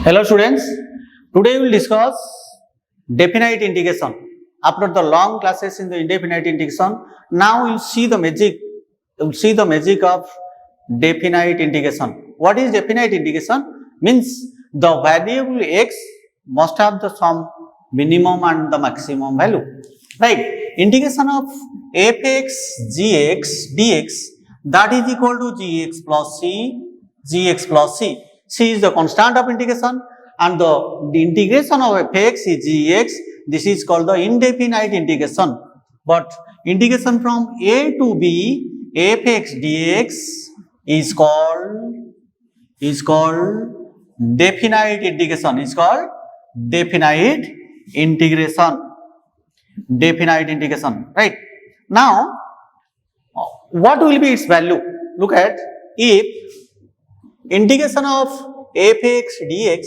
Hello students, today we will discuss definite integration. After the long classes in the indefinite integration, now we will see the magic of definite integration. What is definite integration? Means the variable x must have the some minimum and the maximum value. Right? Integration of fx gx dx, that is equal to gx plus c. C is the constant of integration and the integration of fx is gx. This is called the indefinite integration. But integration from a to b fx dx is called definite integration. Is called definite integration. Right? Now, what will be its value? Look at, if integration of fx dx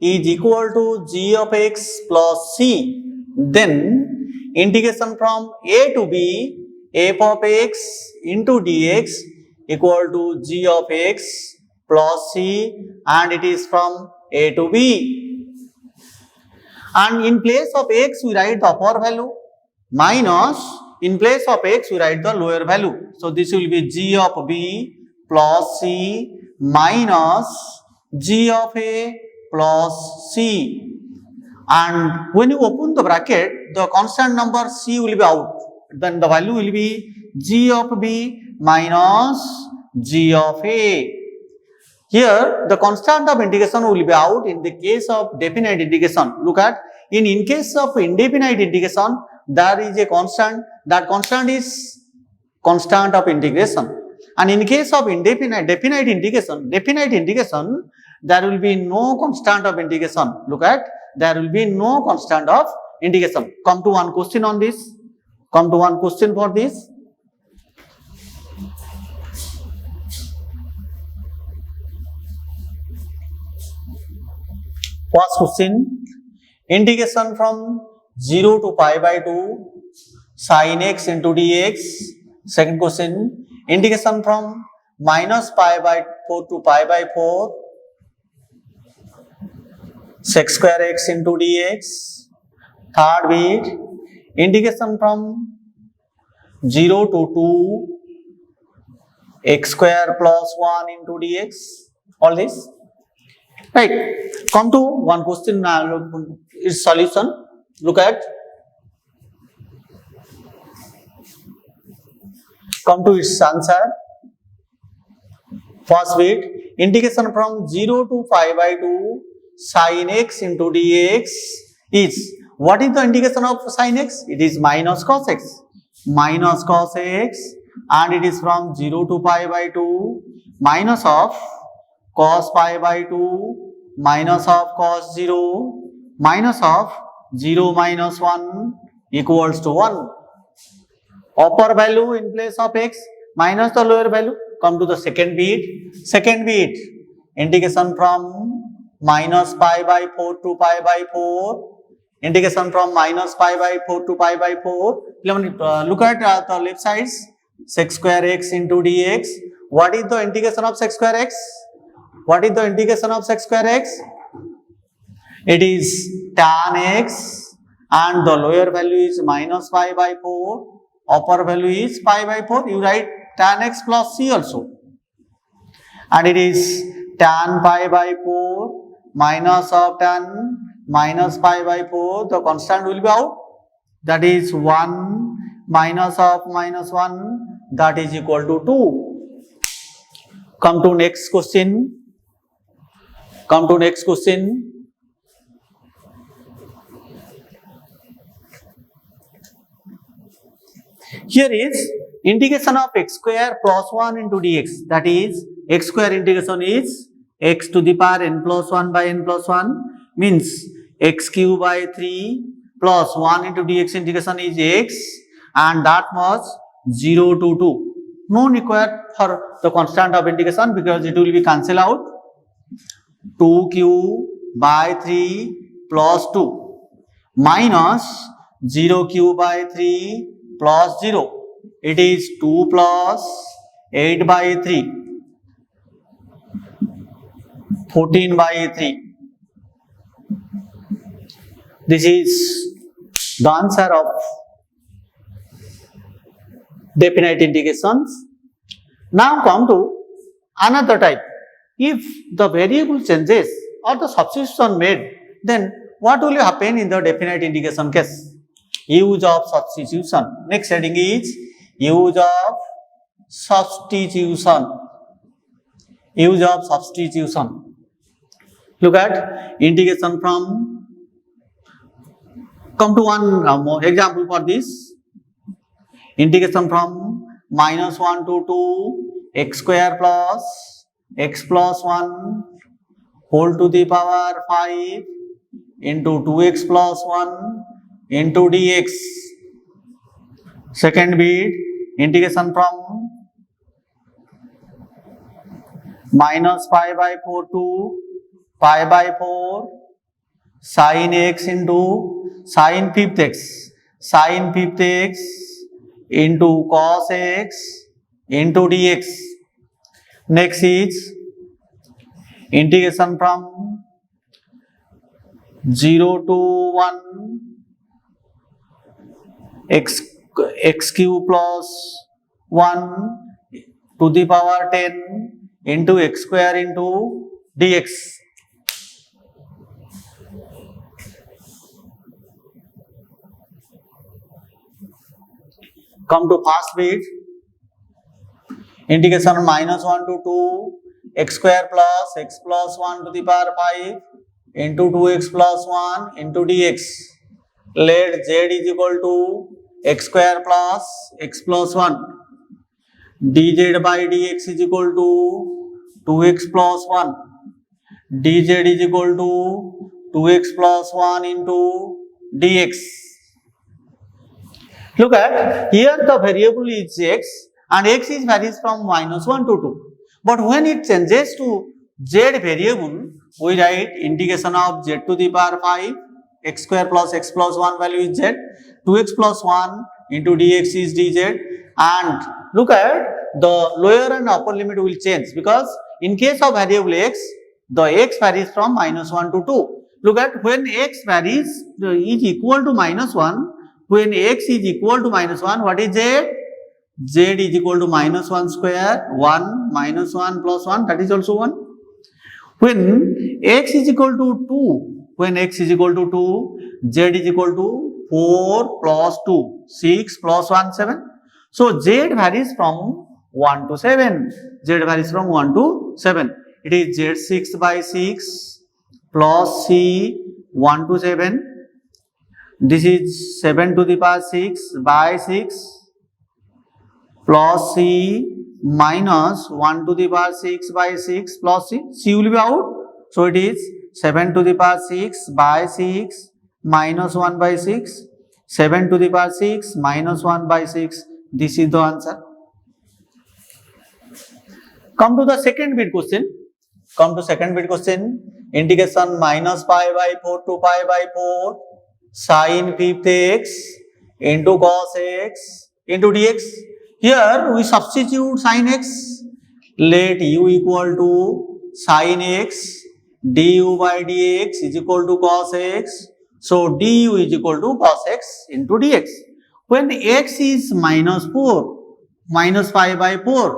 is equal to g of x plus c, then integration from a to b f of x into dx equal to g of x plus c, and it is from a to b. And in place of x we write the upper value minus, in place of x we write the lower value. So this will be g of b plus c minus g of a plus c, and when you open the bracket the constant number c will be out, then the value will be g of b minus g of a. Here the constant of integration will be out in the case of definite integration. Look at, in case of indefinite integration there is a constant, that constant is constant of integration. And in case of definite integration, there will be no constant of integration. Look at, there will be no constant of integration. Come to one question on this. Come to one question for this. First question, integration from 0 to pi by 2 sin x into dx. Second question, integration from minus pi by 4 to pi by 4 sec square x into dx. Third bit, integration from 0 to 2 x square plus 1 into dx. All this. Right. Come to one question, its solution. Look at, come to its answer. First bit, integration from 0 to pi by 2 sin x into dx is, what is the integration of sin x? It is minus cos x, and it is from 0 to pi by 2 minus of cos pi by 2 minus of cos 0 minus of 0 minus 1 equals to 1. Upper value in place of x minus the lower value. Come to the second bit. Integration from minus pi by 4 to pi by 4. Integration from minus pi by 4 to pi by 4. Look at the left sides. Sec square x into dx. What is the integration of sec square x? It is tan x, and the lower value is minus pi by 4. Upper value is pi by 4. You write tan x plus c also. And it is tan pi by 4 minus of tan minus pi by 4. The constant will be out. That is 1 minus of minus 1. That is equal to 2. Come to next question. Here is integration of x square plus 1 into dx. That is, x square integration is x to the power n plus 1 by n plus 1, means x cube by 3 plus 1 into dx integration is x, and that much 0 to 2. No required for the constant of integration because it will be cancelled out. 2 cube by 3 plus 2 minus 0 cube by 3 plus 0. It is 2 plus 8 by 3, 14 by 3. This is the answer of definite integrations. Now come to another type. If the variable changes or the substitution made, then what will happen in the definite integration case? Use of substitution. Next heading is use of substitution. Use of substitution. Look at integration from, come to one more example for this. Integration from -1 to 2 x square plus x plus 1 whole to the power 5 into 2x plus 1 into dx. Second bit, integration from -pi/4 to pi/4 sin x into sin 5th x into cos x into dx. Next is integration from 0 to 1 x cube plus 1 to the power 10 into x square into dx. Come to first bit, integration -1 to 2 x square plus x plus 1 to the power 5 into 2x plus 1 into dx. Let z is equal to x square plus x plus 1. dz by dx is equal to 2x plus 1. dz is equal to 2x plus 1 into dx. Look at here, the variable is x and x is varies from -1 to 2. But when it changes to z variable, we write integration of z to the power 5 x square plus x plus 1 value is z, 2x plus 1 into dx is dz. And look at the lower and upper limit will change, because in case of variable x, the x varies from -1 to 2. Look at when x varies is equal to -1, when x is equal to -1, what is z? Z is equal to -1 square, 1 -1 plus 1, that is also 1. When x is equal to 2, when x is equal to 2, z is equal to 4 plus 2, 6 plus 1, 7. So z varies from 1 to 7. Z varies from 1 to 7. It is z6 by 6 plus c 1 to 7. This is 7 to the power 6 by 6 plus c minus 1 to the power 6 by 6 plus c. C will be out. So it is 7 to the power 6 by 6 minus 1 by 6. 7 to the power 6 minus 1 by 6. This is the answer. Come to the second bit question. Integration -pi/4 to pi/4 sin 5th x into cos x into dx. Here we substitute sin x. Let u equal to sin x, du by dx is equal to cos x. So du is equal to cos x into dx. When x is -4, -pi/4,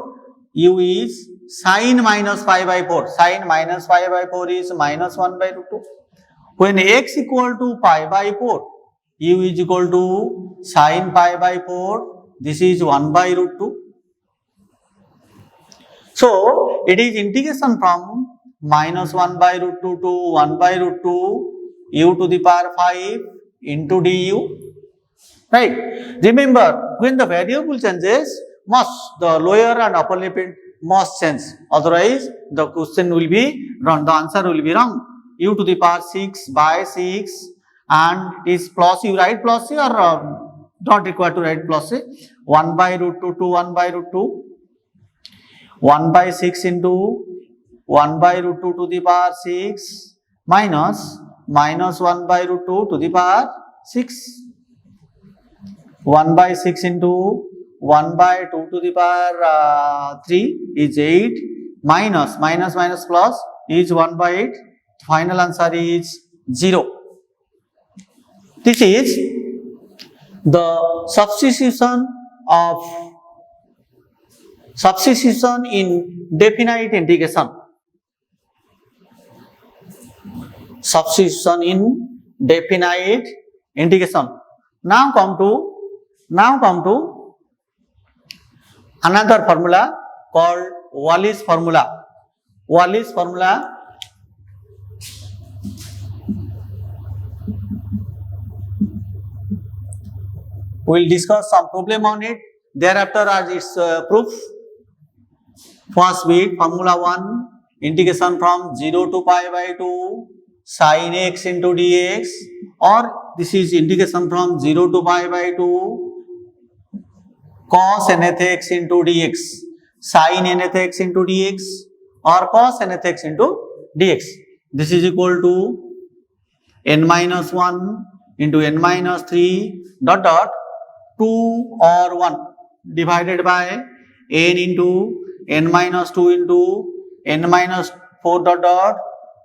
u is sin -pi/4. Sin -pi/4 is -1/√2. When x equal to pi/4, u is equal to sin pi/4. This is 1/√2. So it is integration from -1/√2 to 1/√2 u to the power 5 into du. Right? Remember, when the variable changes, the lower and upper limit must change. Otherwise, the question will be wrong. The answer will be wrong. U to the power 6 by 6, and it is plus, you write plus c or not required to write plus c. 1/√2 to 1/√2. 1 by 6 into 1/√2 to the power 6 minus -1/√2 to the power 6. 1 by 6 into 1/2 to the power 3 is 8, minus plus is 1/8. Final answer is 0. This is the substitution in definite integration. Substitution in definite integration. Now come to another formula called Wallis formula. Wallis formula we will discuss some problem on it. Thereafter as its proof. First bit formula 1, integration from 0 to pi by 2 sin x into dx, or this is integration from 0 to pi by 2 cos nth x into dx, sin nth x into dx, or cos nth x into dx. This is equal to n minus 1 into n minus 3 dot dot 2 or 1 divided by n into n minus 2 into n minus 4 dot dot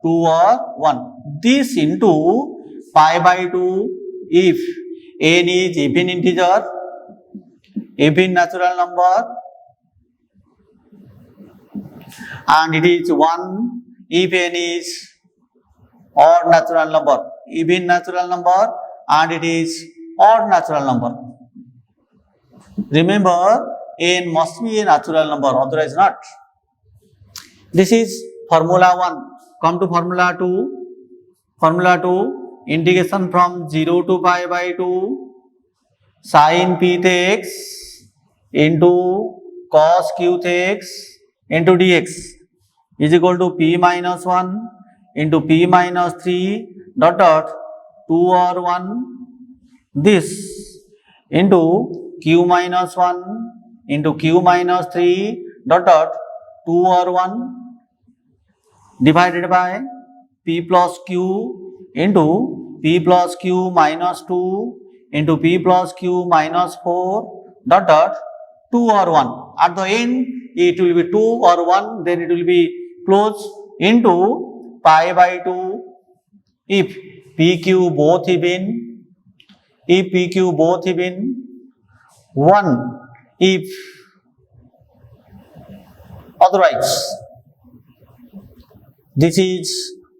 2 or 1. This into pi by 2 if n is even integer, even natural number, and it is 1 if n is odd natural number, even natural number, and it is odd natural number. Remember, n must be a natural number, otherwise not. This is formula 1. Come to formula 2. Formula 2, integration from 0 to pi by 2 sin pth x into cos qth x into dx is equal to p minus 1 into p minus 3 dot dot 2 or 1. This into q minus 1 into q minus 3 dot dot 2 or 1 divided by p plus q into p plus q minus 2 into p plus q minus 4 dot dot 2 or 1. At the end it will be 2 or 1, then it will be closed into pi by 2 if pq both even, 1 if otherwise. This is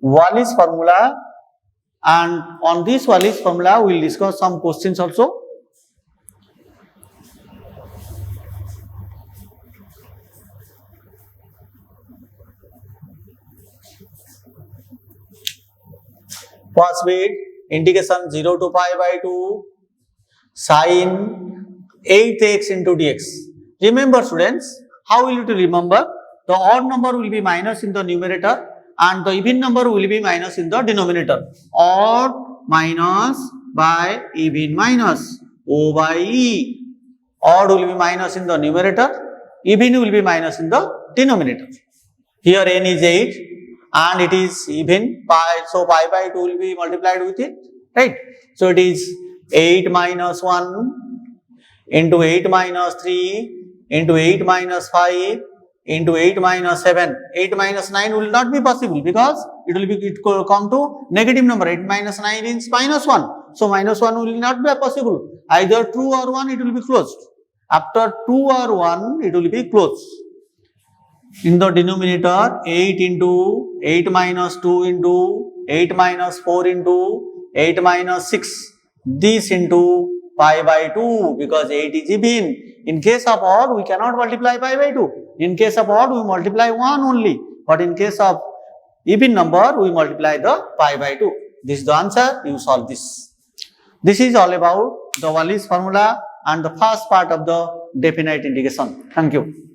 Wallis formula, and on this Wallis formula we will discuss some questions also. First bit, integration 0 to pi by 2 sin 8x into dx. Remember students, how will you to remember? The odd number will be minus in the numerator and the even number will be minus in the denominator. Odd minus by even minus, O by E. Odd will be minus in the numerator, even will be minus in the denominator. Here n is 8 and it is even pi, so pi by 2 will be multiplied with it, right? So it is 8 minus 1 into 8 minus 3 into 8 minus 5 into 8 minus 7. 8 minus 9 will not be possible because it will come to negative number. 8 minus 9 means minus 1. So minus 1 will not be possible. Either true or 1 it will be closed. After 2 or 1 it will be closed. In the denominator 8 into 8 minus 2 into 8 minus 4 into 8 minus 6. This into pi by 2 because 8 is even. In case of odd we cannot multiply pi by 2. In case of odd we multiply 1 only, but in case of even number we multiply the pi by 2. This is the answer, you solve this. This is all about the Wallis formula and the first part of the definite integration. Thank you.